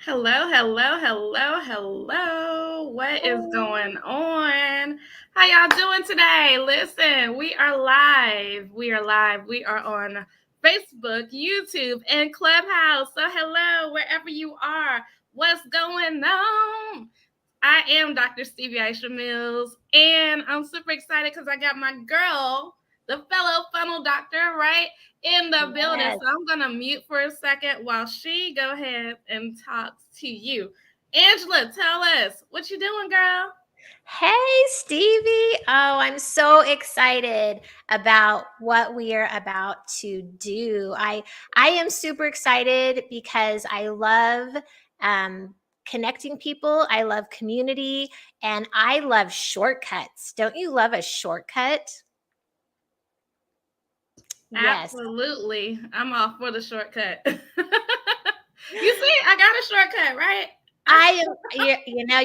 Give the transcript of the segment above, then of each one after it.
Hello, hello, hello, hello. What is going on? How y'all doing today? Listen, we are live. We are live. We are on Facebook, YouTube, and Clubhouse. So, hello, wherever you are. What's going on? I am Dr. Stevie Aisha Mills, and I'm super excited because I got my girl, the fellow funnel doctor, right in the building. Yes. So I'm gonna mute for a second while she go ahead and talks to you. Angela, tell us what you doing, girl. Hey, Stevie. Oh, I'm so excited about what we are about to do. I am super excited because I love connecting people. I love community and I love shortcuts. Don't you love a shortcut? Yes. Absolutely, I'm off for the shortcut. You see, I got a shortcut, right?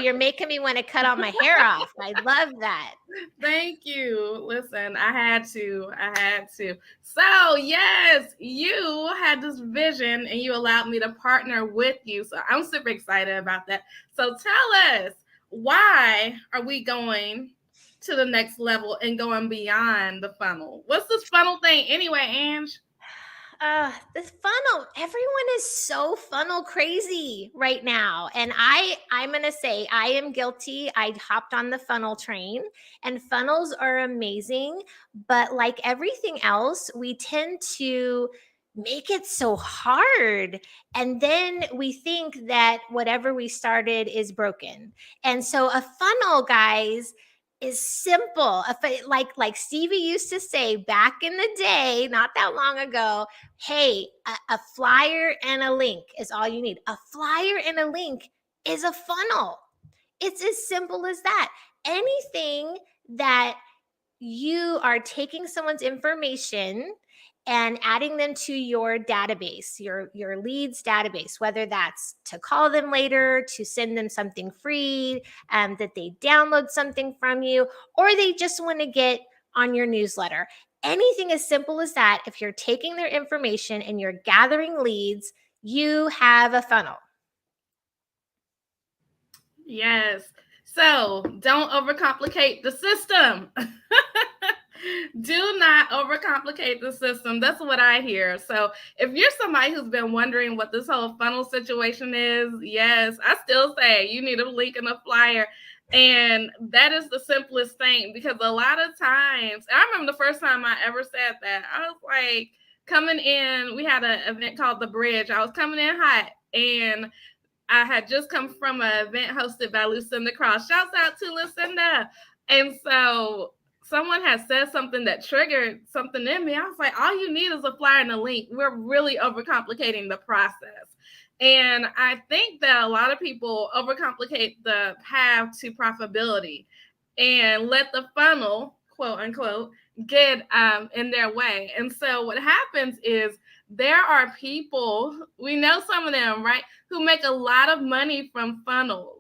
You're making me want to cut all my hair off. I love that. Thank you. Listen, I had to. I had to. So, yes, you had this vision and you allowed me to partner with you. So, I'm super excited about that. So, tell us, why are we going to the next level and going beyond the funnel? What's this funnel thing anyway, Ange? This funnel, everyone is so funnel crazy right now. And I'm gonna say I am guilty. I hopped on the funnel train, and funnels are amazing, but like everything else, we tend to make it so hard. And then we think that whatever we started is broken. And so a funnel, guys, is simple. Like Stevie used to say back in the day, not that long ago, hey, a flyer and a link is all you need. A flyer and a link is a funnel. It's as simple as that. Anything that you are taking someone's information and adding them to your database, your leads database, whether that's to call them later, to send them something free, that they download something from you, or they just want to get on your newsletter. Anything as simple as that, if you're taking their information and you're gathering leads, you have a funnel. Yes. So, don't overcomplicate the system. Do not overcomplicate the system. That's what I hear. So, if you're somebody who's been wondering what this whole funnel situation is, yes, I still say you need a link and a flyer. And that is the simplest thing, because a lot of times, I remember the first time I ever said that, I was like coming in, we had an event called The Bridge. I was coming in hot, and I had just come from an event hosted by Lucinda Cross. Shouts out to Lucinda. And so someone had said something that triggered something in me. I was like, all you need is a flyer and a link. We're really overcomplicating the process. And I think that a lot of people overcomplicate the path to profitability and let the funnel, quote unquote, get in their way. And so what happens is there are people, we know some of them, right, who make a lot of money from funnels.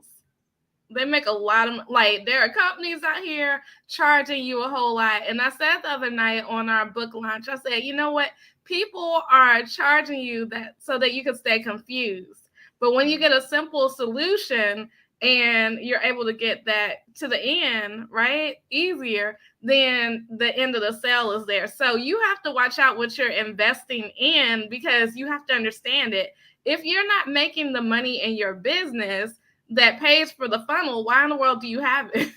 They make a lot of, like, there are companies out here charging you a whole lot. And I said the other night on our book launch, I said, you know what? People are charging you that so that you can stay confused. But when you get a simple solution and you're able to get that to the end, right, easier, then the end of the sale is there. So you have to watch out what you're investing in, because you have to understand it. If you're not making the money in your business that pays for the funnel, why in the world do you have it?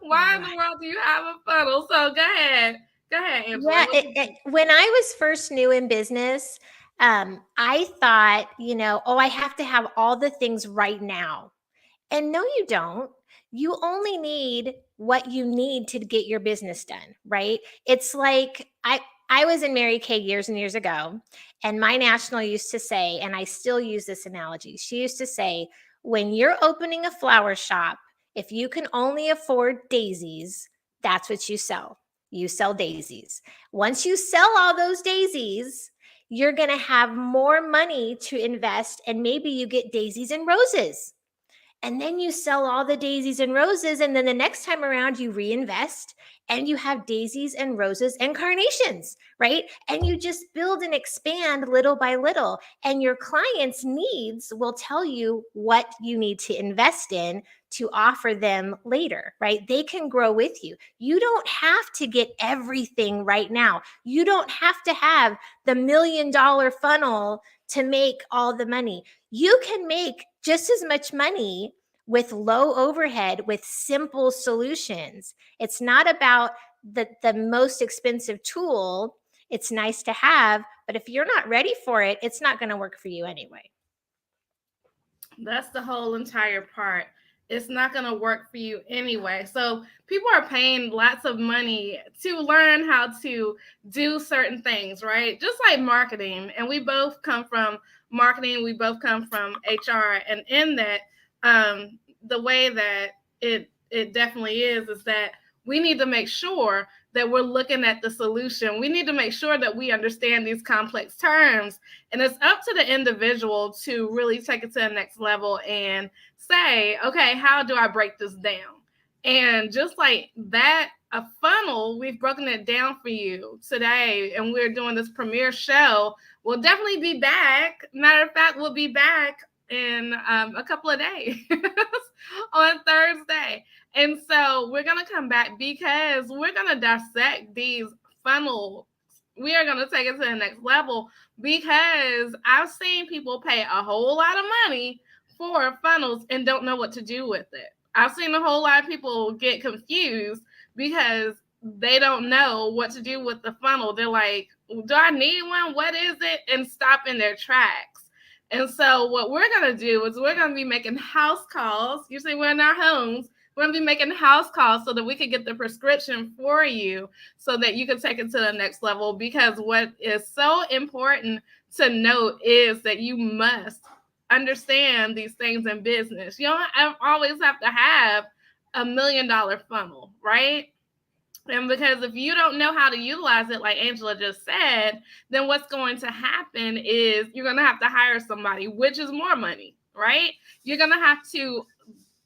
Why in the world do you have a funnel? So go ahead. Go ahead, Angela. Yeah, when I was first new in business, I thought, I have to have all the things right now. And no, you don't. You only need what you need to get your business done, right? It's like I was in Mary Kay years and years ago, and my national used to say, and I still use this analogy. She used to say, when you're opening a flower shop, if you can only afford daisies, that's what you sell. You sell daisies. Once you sell all those daisies, you're going to have more money to invest, and maybe you get daisies and roses. and then you sell all the daisies and roses, and then the next time around you reinvest and you have daisies and roses and carnations, right? And you just build and expand little by little, and your clients' needs will tell you what you need to invest in to offer them later, right? They can grow with you. You don't have to get everything right now. You don't have to have the $1 million funnel to make all the money. You can make just as much money with low overhead with simple solutions. It's not about the most expensive tool. It's nice to have, but if you're not ready for it, it's not going to work for you anyway. That's the whole entire part. It's not going to work for you anyway. So people are paying lots of money to learn how to do certain things, right? Just like marketing. And we both come from marketing. We both come from HR. And in that, the way that it definitely is that we need to make sure that we're looking at the solution. We need to make sure that we understand these complex terms. And it's up to the individual to really take it to the next level and say, okay, how do I break this down? And just like that, a funnel, we've broken it down for you today, and we're doing this premiere show. We'll definitely be back. Matter of fact, we'll be back in a couple of days on Thursday. And so we're going to come back because we're going to dissect these funnels. We are going to take it to the next level because I've seen people pay a whole lot of money for funnels and don't know what to do with it. I've seen a whole lot of people get confused because they don't know what to do with the funnel. They're like, do I need one? What is it? And stop in their tracks. And so what we're going to do is we're going to be making house calls. Usually we're in our homes. We're going to be making house calls so that we can get the prescription for you so that you can take it to the next level. Because what is so important to note is that you must understand these things in business. You don't always have to have $1 million funnel, right? And because if you don't know how to utilize it, like Angela just said, then what's going to happen is you're going to have to hire somebody, which is more money, right? You're going to have to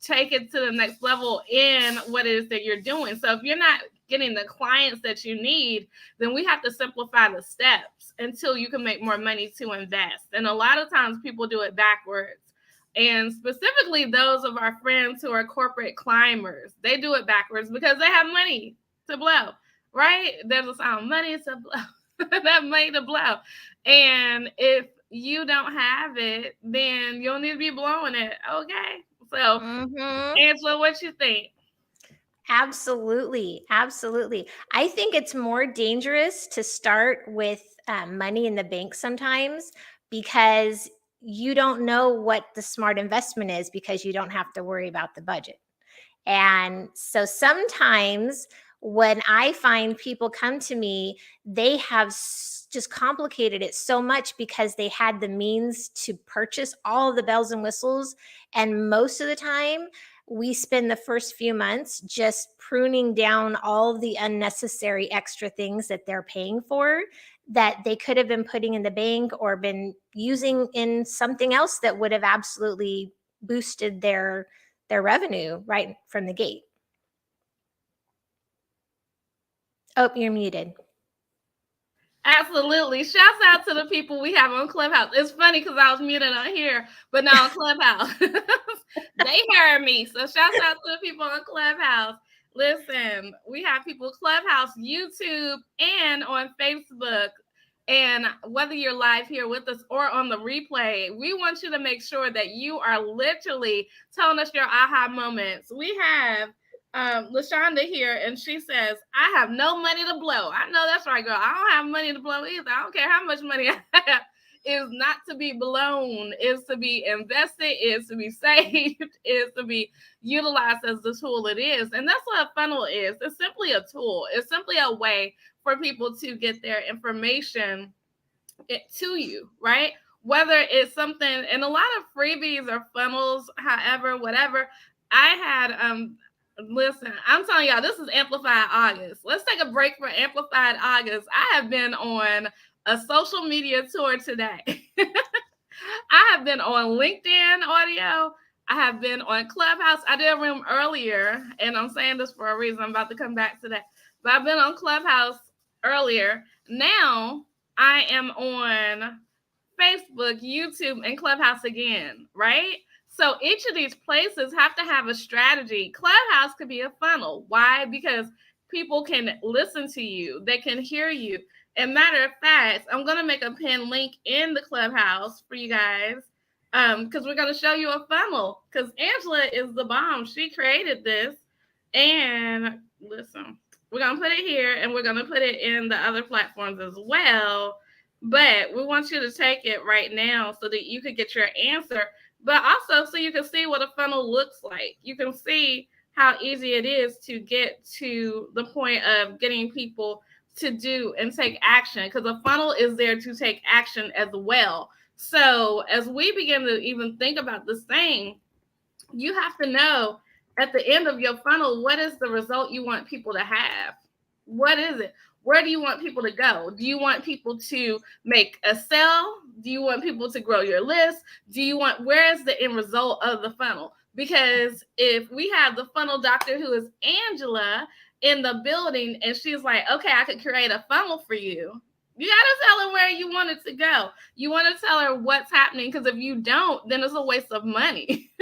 take it to the next level in what it is that you're doing. So if you're not getting the clients that you need, then we have to simplify the steps until you can make more money to invest. And a lot of times people do it backwards. And specifically those of our friends who are corporate climbers, they do it backwards because they have money to blow, right? There's a sound, money to blow. That money to blow. And if you don't have it, then you'll need to be blowing it. Okay. So, Angela, what you think? Absolutely. Absolutely. I think it's more dangerous to start with money in the bank sometimes because you don't know what the smart investment is because you don't have to worry about the budget. And so sometimes when I find people come to me, they have just complicated it so much because they had the means to purchase all of the bells and whistles. And most of the time, we spend the first few months just pruning down all the unnecessary extra things that they're paying for that they could have been putting in the bank or been using in something else that would have absolutely boosted their revenue right from the gate. Oh, you're muted. Absolutely. Shouts out to the people we have on Clubhouse. It's funny because I was muted on here, but not on Clubhouse. They heard me. So shouts out to the people on Clubhouse. Listen, we have people Clubhouse, YouTube, and on Facebook. And whether you're live here with us or on the replay, we want you to make sure that you are literally telling us your aha moments. We have LaShonda here, and she says, I have no money to blow. I know that's right, girl. I don't have money to blow either. I don't care how much money I have. Is not to be blown, is to be invested, is to be saved, is to be utilized as the tool it is. And that's what a funnel is. It's simply a tool. It's simply a way for people to get their information to you, right? Whether it's something, and a lot of freebies or funnels, however, whatever. I had listen, I'm telling y'all, this is Amplified August. Let's take a break for Amplified August. I have been on a social media tour today. I have been on LinkedIn audio. I have been on Clubhouse. I did a room earlier, and I'm saying this for a reason. I'm about to come back to that. But I've been on Clubhouse earlier. Now I am on Facebook, YouTube, and Clubhouse again, right? So each of these places have to have a strategy. Clubhouse could be a funnel. Why? Because people can listen to you, they can hear you. And matter of fact, I'm going to make a pin link in the Clubhouse for you guys, because we're going to show you a funnel, because Angela is the bomb. She created this. And listen, we're going to put it here, and we're going to put it in the other platforms as well. But we want you to take it right now so that you can get your answer, but also so you can see what a funnel looks like. You can see how easy it is to get to the point of getting people to do and take action, because a funnel is there to take action as well. So as we begin to even think about this thing, you have to know at the end of your funnel, what is the result you want people to have? What is it? Where do you want people to go? Do you want people to make a sale? Do you want people to grow your list? Where is the end result of the funnel? Because if we have the funnel doctor, who is Angela, in the building, and she's like, okay, I could create a funnel for you. You got to tell her where you want it to go. You want to tell her what's happening, because if you don't, then it's a waste of money,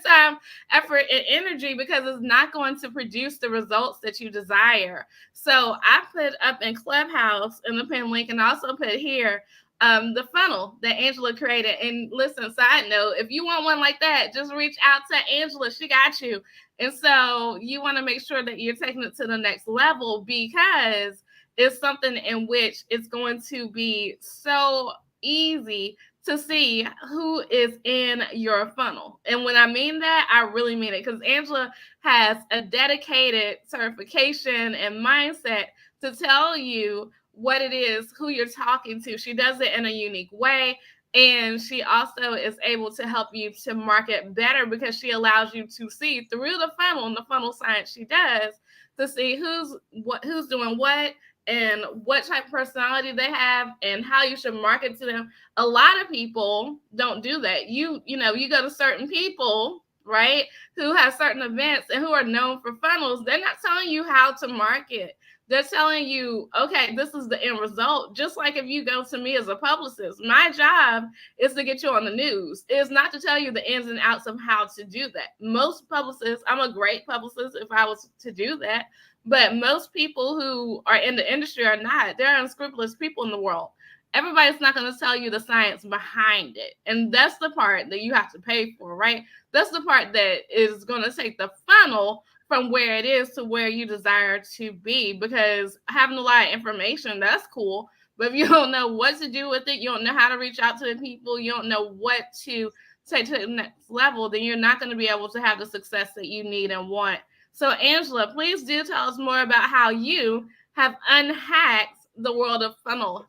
time, effort, and energy, because it's not going to produce the results that you desire. So I put up in Clubhouse in the pin link, and also put here the funnel that Angela created. And listen, side note, if you want one like that, just reach out to Angela. She got you. And so you want to make sure that you're taking it to the next level, because it's something in which it's going to be so easy to see who is in your funnel. And when I mean that, I really mean it, because Angela has a dedicated certification and mindset to tell you what it is, who you're talking to. She does it in a unique way. And she also is able to help you to market better, because she allows you to see through the funnel and the funnel science she does, to see who's doing what, and what type of personality they have, and how you should market to them. A lot of people don't do that. You go to certain people, right, who have certain events and who are known for funnels. They're not telling you how to market. They're telling you, okay, this is the end result. Just like if you go to me as a publicist, my job is to get you on the news. It's not to tell you the ins and outs of how to do that. Most publicists, I'm a great publicist if I was to do that, but most people who are in the industry are not. There are unscrupulous people in the world. Everybody's not going to tell you the science behind it. And that's the part that you have to pay for, right? That's the part that is going to take the funnel from where it is to where you desire to be. Because having a lot of information, that's cool. But if you don't know what to do with it, you don't know how to reach out to the people, you don't know what to take to the next level, then you're not going to be able to have the success that you need and want. So Angela, please do tell us more about how you have unhacked the world of funnels.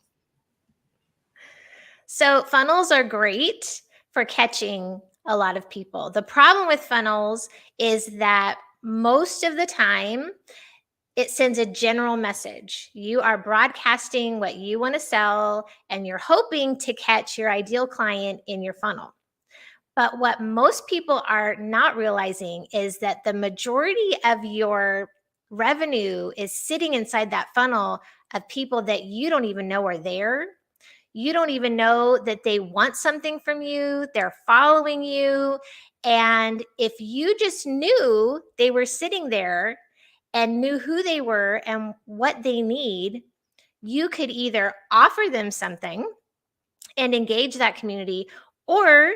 So funnels are great for catching a lot of people. The problem with funnels is that most of the time it sends a general message. You are broadcasting what you want to sell, and you're hoping to catch your ideal client in your funnel. But what most people are not realizing is that the majority of your revenue is sitting inside that funnel of people that you don't even know are there. You don't even know that they want something from you. They're following you. And if you just knew they were sitting there and knew who they were and what they need, you could either offer them something and engage that community, or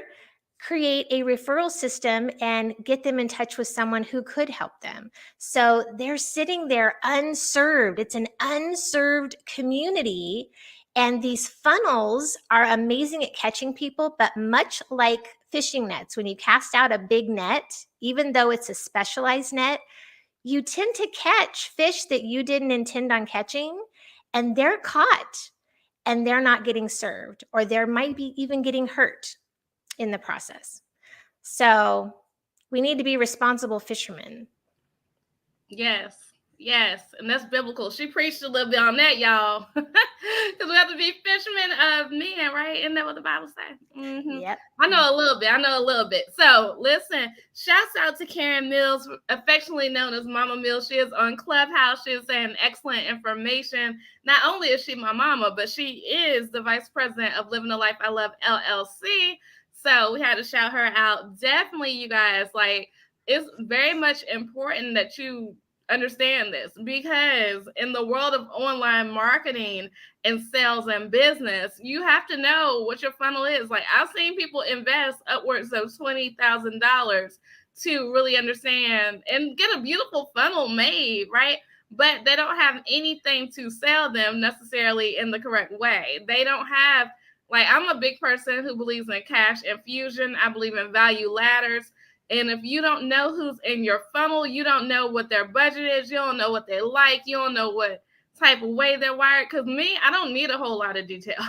create a referral system and get them in touch with someone who could help them. So they're sitting there unserved. It's an unserved community. And these funnels are amazing at catching people, but much like fishing nets, when you cast out a big net, even though it's a specialized net, you tend to catch fish that you didn't intend on catching, and they're caught and they're not getting served, or they might be even getting hurt in the process. So we need to be responsible fishermen. Yes. Yes, and that's biblical. She preached a little bit on that, y'all, because we have to be fishermen of men, right? Isn't that what the Bible says? Yep. I know a little bit. I know a little bit. So listen, shouts out to Karen Mills, affectionately known as Mama Mills. She is on Clubhouse. She is saying excellent information. Not only is she my mama, but she is the vice president of Living the Life I Love LLC. So we had to shout her out. Definitely, you guys, like, it's very much important that you understand this, because in the world of online marketing and sales and business, you have to know what your funnel is. Like, I've seen people invest upwards of $20,000 to really understand and get a beautiful funnel made, right? But they don't have anything to sell them necessarily in the correct way. They don't have, like, I'm a big person who believes in cash infusion. I believe in value ladders. And if you don't know who's in your funnel, you don't know what their budget is, you don't know what they like, you don't know what type of way they're wired. Because me, I don't need a whole lot of details.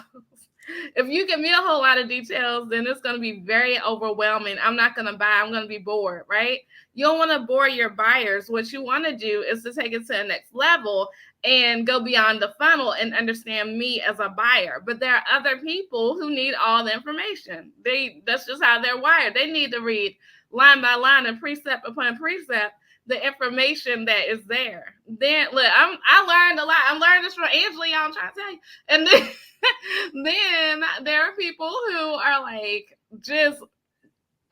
If you give me a whole lot of details, then it's going to be very overwhelming. I'm not going to buy, I'm going to be bored, right? You don't want to bore your buyers. What you want to do is to take it to the next level and go beyond the funnel and understand me as a buyer. But there are other people who need all the information. That's just how they're wired. They need to read line by line and precept upon precept the information that is there. Then look, I learned a lot. I'm learning this from Angela, y'all. I'm trying to tell you. And then then there are people who are like just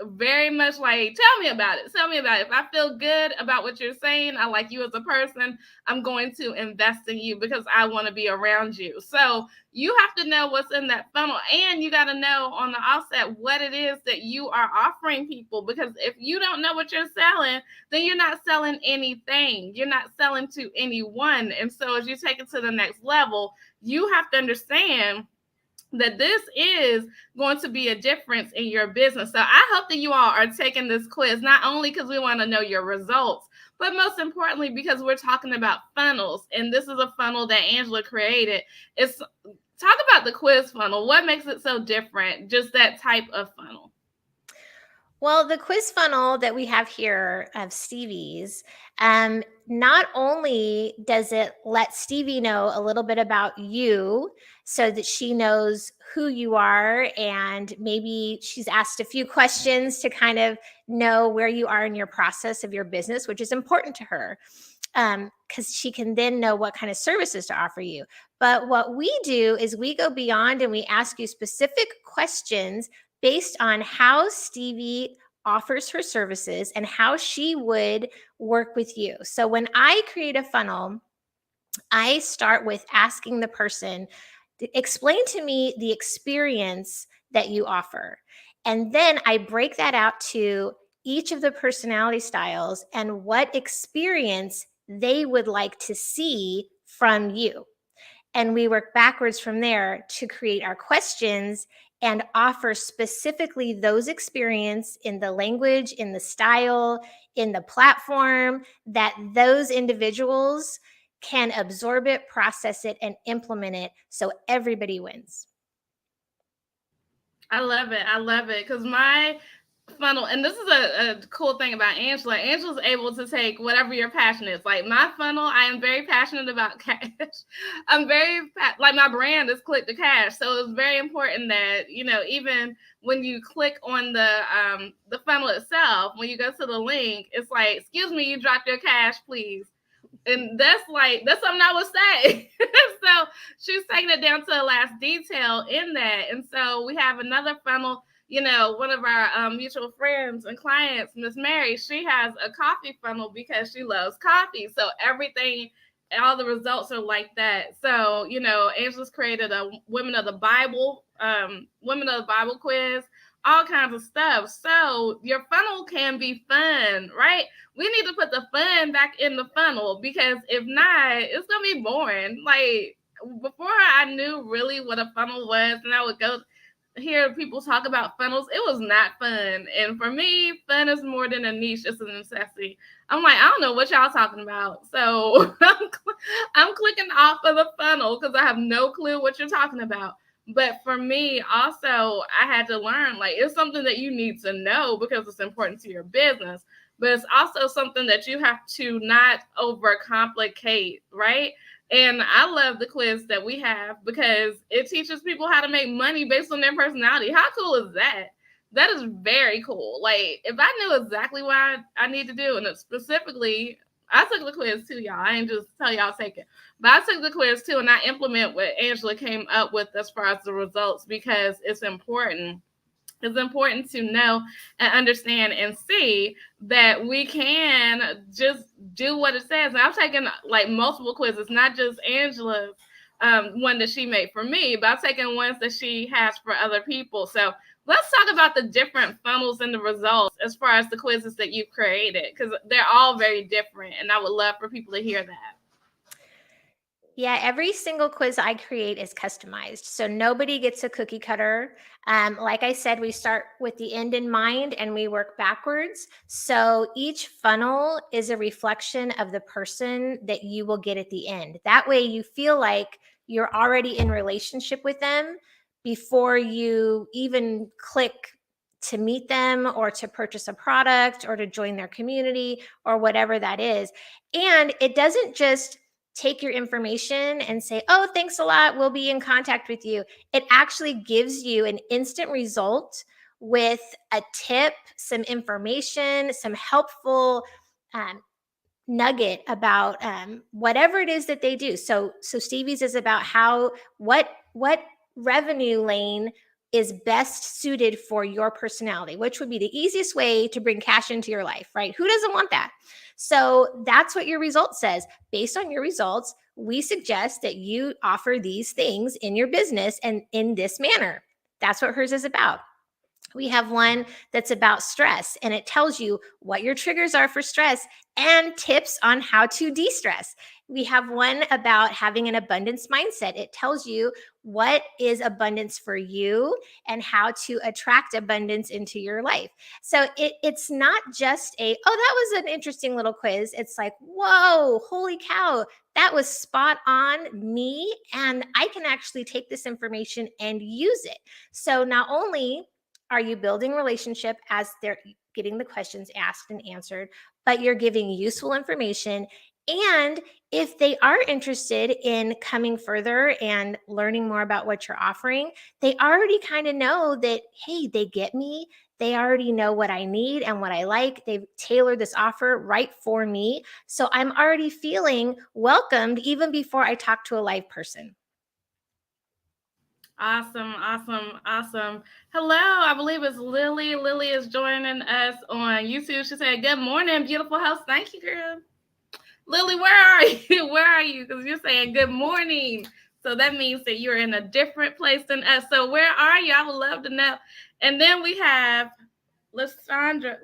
very much like, tell me about it. Tell me about it. If I feel good about what you're saying, I like you as a person, I'm going to invest in you because I want to be around you. So you have to know what's in that funnel, and you got to know on the offset what it is that you are offering people, because if you don't know what you're selling, then you're not selling anything. You're not selling to anyone. And so as you take it to the next level, you have to understand that this is going to be a difference in your business. So I hope that you all are taking this quiz, not only because we want to know your results, but most importantly, because we're talking about funnels. And this is a funnel that Angela created. It's talk about the quiz funnel. What makes it so different? Just that type of funnel. Well, the quiz funnel that we have here of Stevie's, not only does it let Stevie know a little bit about you so that she knows who you are, and maybe she's asked a few questions to kind of know where you are in your process of your business, which is important to her, because she can then know what kind of services to offer you. But what we do is we go beyond and we ask you specific questions based on how Stevie offers her services and how she would work with you. So when I create a funnel, I start with asking the person, explain to me the experience that you offer. And then I break that out to each of the personality styles and what experience they would like to see from you. And we work backwards from there to create our questions and offer specifically those experience in the language, in the style, in the platform that those individuals can absorb it, process it, and implement it so everybody wins. I love it. I love it. Because my funnel, and this is a cool thing about Angela. Angela's able to take whatever your passion is. Like my funnel, I am very passionate about cash. I'm very like my brand is click to cash, so it's very important that even when you click on the funnel itself, when you go to the link, it's like, excuse me, you dropped your cash, please. And that's something I would say. So she's taking it down to the last detail in that. And so we have another funnel. One of our mutual friends and clients, Miss Mary, she has a coffee funnel because she loves coffee. So everything, all the results are like that. So, Angela's created a Women of the Bible quiz, all kinds of stuff. So your funnel can be fun, right? We need to put the fun back in the funnel, because if not, it's going to be boring. Like before I knew really what a funnel was, and I would go hear people talk about funnels, it was not fun. And for me, fun is more than a niche, it's a necessity. I'm like, I don't know what y'all talking about. So I'm clicking off of the funnel because I have no clue what you're talking about. But for me, also, I had to learn, like, it's something that you need to know because it's important to your business. but it's also something that you have to not overcomplicate, right? And I love the quiz that we have because it teaches people how to make money based on their personality. How cool is that? That is very cool. Like, if I knew exactly what I need to do, and specifically, I took the quiz too, y'all. I ain't just tell y'all take it. But I took the quiz too, and I implement what Angela came up with as far as the results because it's important. It's important to know and understand and see that we can just do what it says. And I've taken like multiple quizzes, not just Angela's one that she made for me, but I've taken ones that she has for other people. So let's talk about the different funnels and the results as far as the quizzes that you've created, because they're all very different. And I would love for people to hear that. Yeah, every single quiz I create is customized. So nobody gets a cookie cutter. Like I said, we start with the end in mind and we work backwards. So each funnel is a reflection of the person that you will get at the end. That way you feel like you're already in relationship with them before you even click to meet them or to purchase a product or to join their community or whatever that is. And it doesn't just take your information and say, oh, thanks a lot, we'll be in contact with you. It actually gives you an instant result with a tip, some information, some helpful um, nugget about whatever it is that they do. So Stevie's is about what revenue lane is best suited for your personality, which would be the easiest way to bring cash into your life, right? Who doesn't want that? So that's what your result says. Based on your results, we suggest that you offer these things in your business and in this manner. That's what hers is about. We have one that's about stress, and it tells you what your triggers are for stress and tips on how to de-stress. We have one about having an abundance mindset. It tells you what is abundance for you and how to attract abundance into your life. So it's not just oh, that was an interesting little quiz. It's like, whoa, holy cow, that was spot on me. And I can actually take this information and use it. So not only are you building relationship as they're getting the questions asked and answered, but you're giving useful information. And if they are interested in coming further and learning more about what you're offering, they already kind of know that, hey, they get me. They already know what I need and what I like. They've tailored this offer right for me. So I'm already feeling welcomed even before I talk to a live person. Awesome, awesome, awesome. Hello, I believe it's Lily. Lily is joining us on YouTube. She said, good morning, beautiful host. Thank you, girl. Lily, where are you? Where are you? Because you're saying good morning. So that means that you're in a different place than us. So where are you? I would love to know. And then we have Lashonda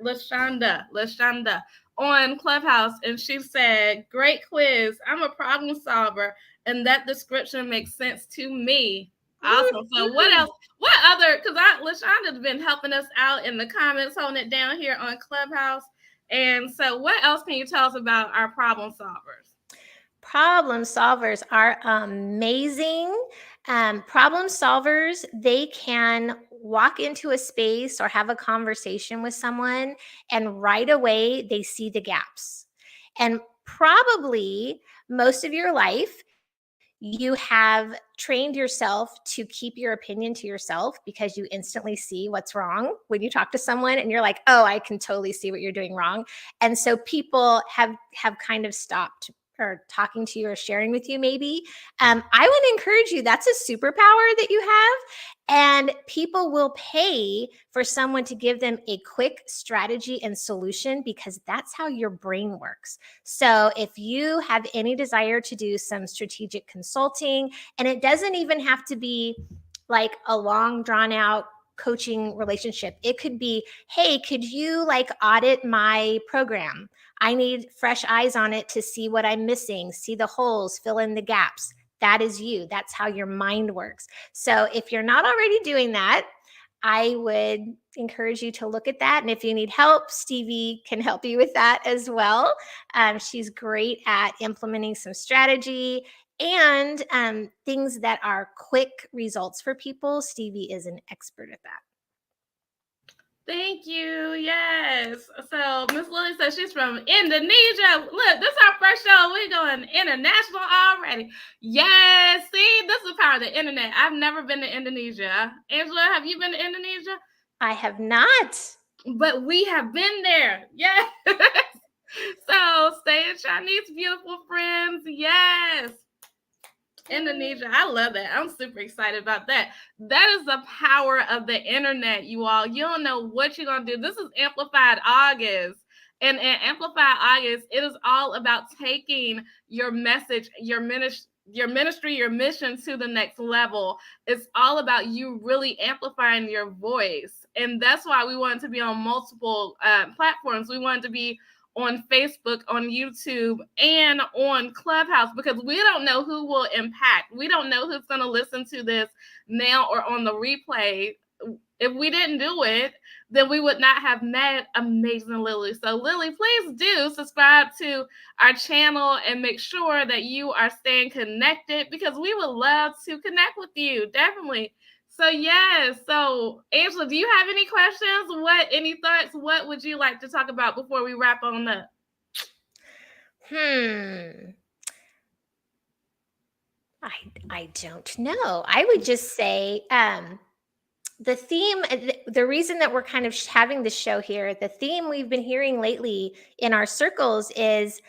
on Clubhouse, and she said, great quiz. I'm a problem solver, and that description makes sense to me. Awesome. So what else? What other? Because Lashonda's been helping us out in the comments, holding it down here on Clubhouse. And so, what else can you tell us about our problem solvers? Problem solvers are amazing. Problem solvers, they can walk into a space or have a conversation with someone, and right away they see the gaps. And probably most of your life, you have trained yourself to keep your opinion to yourself because you instantly see what's wrong when you talk to someone and you're like, oh, I can totally see what you're doing wrong. And so people have kind of stopped or talking to you or sharing with you maybe. I would encourage you, that's a superpower that you have, and people will pay for someone to give them a quick strategy and solution because that's how your brain works. So if you have any desire to do some strategic consulting, and it doesn't even have to be like a long drawn out coaching relationship. It could be, hey, could you like audit my program? I need fresh eyes on it to see what I'm missing, see the holes, fill in the gaps. That is you. That's how your mind works. So if you're not already doing that, I would encourage you to look at that. And if you need help, Stevie can help you with that as well. She's great at implementing some strategy and things that are quick results for people. Stevie is an expert at that. Thank you. Yes. So Miss Lily says she's from Indonesia. Look, this is our first show. We're going international already. Yes. See, this is the power of the internet. I've never been to Indonesia. Angela, have you been to Indonesia? I have not. But we have been there. Yes. So stay in Chinese, beautiful friends. Yes. Indonesia. I love that. I'm super excited about that. That is the power of the internet, you all. You don't know what you're going to do. This is Amplified August. And in Amplified August, it is all about taking your message, your ministry, your mission to the next level. It's all about you really amplifying your voice. And that's why we wanted to be on multiple platforms. We wanted to be on Facebook, on YouTube, and on Clubhouse, because we don't know who will impact. We don't know who's going to listen to this now or on the replay. If we didn't do it, then we would not have met amazing Lily. So Lily, please do subscribe to our channel and make sure that you are staying connected, because we would love to connect with you. Definitely. So yes. So Angela, do you have any questions? Any thoughts? What would you like to talk about before we wrap on up? I don't know. I would just say the theme, the reason that we're kind of having this show here, the theme we've been hearing lately in our circles is,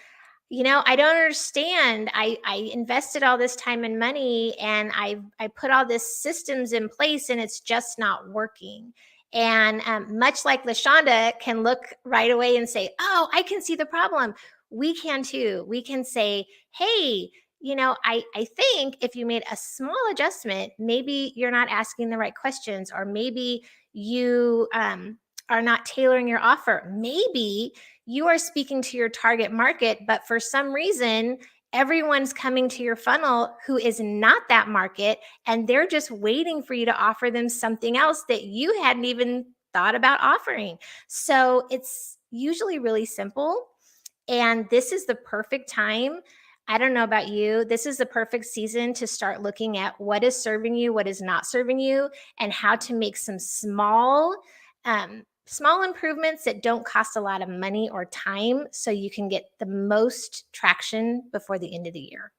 I don't understand. I invested all this time and money, and I put all this systems in place, and it's just not working. And much like LaShonda can look right away and say, "Oh, I can see the problem," we can too. We can say, "Hey, I think if you made a small adjustment, maybe you're not asking the right questions, or maybe you are not tailoring your offer. Maybe you are speaking to your target market, but for some reason, everyone's coming to your funnel who is not that market, and they're just waiting for you to offer them something else that you hadn't even thought about offering." So it's usually really simple. And this is the perfect time. I don't know about you. This is the perfect season to start looking at what is serving you, what is not serving you, and how to make some small improvements that don't cost a lot of money or time, so you can get the most traction before the end of the year.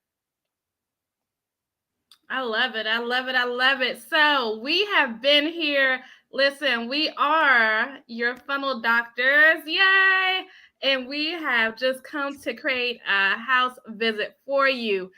I love it. I love it. I love it. So we have been here. Listen, we are your funnel doctors. Yay! And we have just come to create a house visit for you.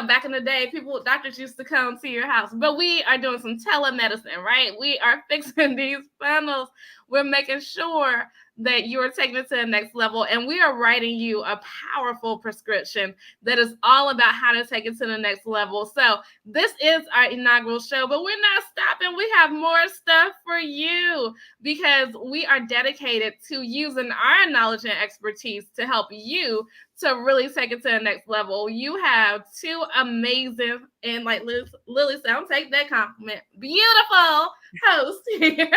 Back in the day, doctors used to come to your house, but we are doing some telemedicine, right? We are fixing these funnels. We're making sure that you're taking it to the next level, and we are writing you a powerful prescription that is all about how to take it to the next level. So this is our inaugural show, but we're not stopping. We have more stuff for you, because we are dedicated to using our knowledge and expertise to help you to really take it to the next level. You have two amazing, and like Lily said, I'll take that compliment, beautiful hosts here.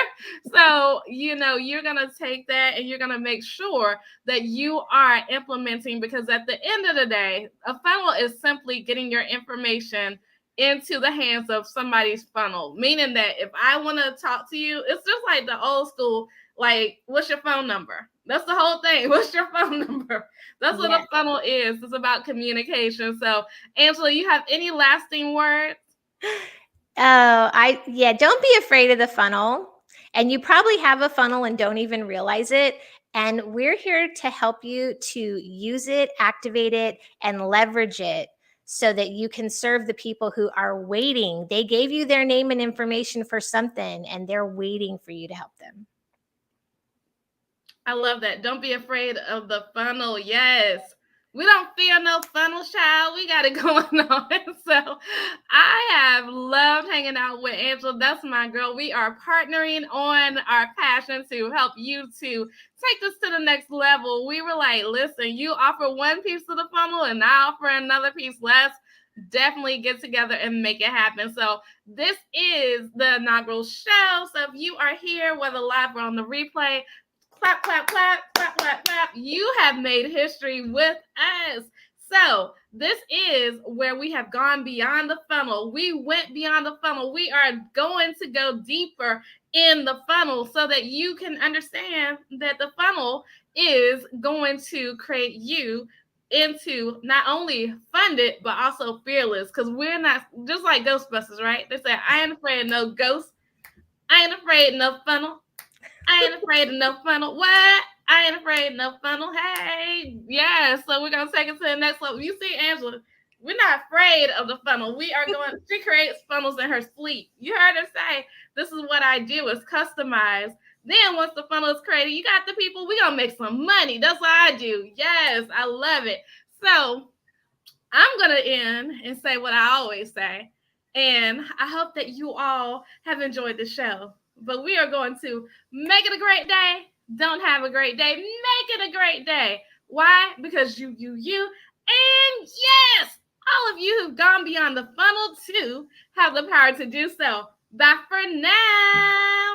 So, you're going to take that and you're going to make sure that you are implementing, because at the end of the day, a funnel is simply getting your information into the hands of somebody's funnel. Meaning that if I want to talk to you, it's just like the old school, like, what's your phone number? That's the whole thing. What's your phone number? That's what a funnel is. It's about communication. So, Angela, you have any lasting words? Don't be afraid of the funnel. And you probably have a funnel and don't even realize it. And we're here to help you to use it, activate it, and leverage it so that you can serve the people who are waiting. They gave you their name and information for something, and they're waiting for you to help them. I love that. Don't be afraid of the funnel. Yes. We don't fear no funnel, child. We got it going on. So I have loved hanging out with Angela. That's my girl. We are partnering on our passion to help you to take this to the next level. We were like, listen, you offer one piece of the funnel and I offer another piece. Let's definitely get together and make it happen. So this is the inaugural show. So if you are here, whether live or on the replay, clap, clap, clap, clap, clap, clap. You have made history with us. So this is where we have gone beyond the funnel. We went beyond the funnel. We are going to go deeper in the funnel so that you can understand that the funnel is going to create you into not only funded but also fearless, because we're not just like Ghostbusters, right? They say, I ain't afraid of no ghost, I ain't afraid of no funnel, I ain't afraid of no funnel. What? I ain't afraid of no funnel. Hey, yeah. So we're gonna take it to the next level. You see, Angela, we're not afraid of the funnel. We are going. She creates funnels in her sleep. You heard her say, "This is what I do. Is customize." Then once the funnel is created, you got the people. We gonna make some money. That's what I do. Yes, I love it. So I'm going to end and say what I always say. And I hope that you all have enjoyed the show. But we are going to make it a great day. Don't have a great day. Make it a great day. Why? Because you. And yes, all of you who've gone beyond the funnel too have the power to do so. Bye for now.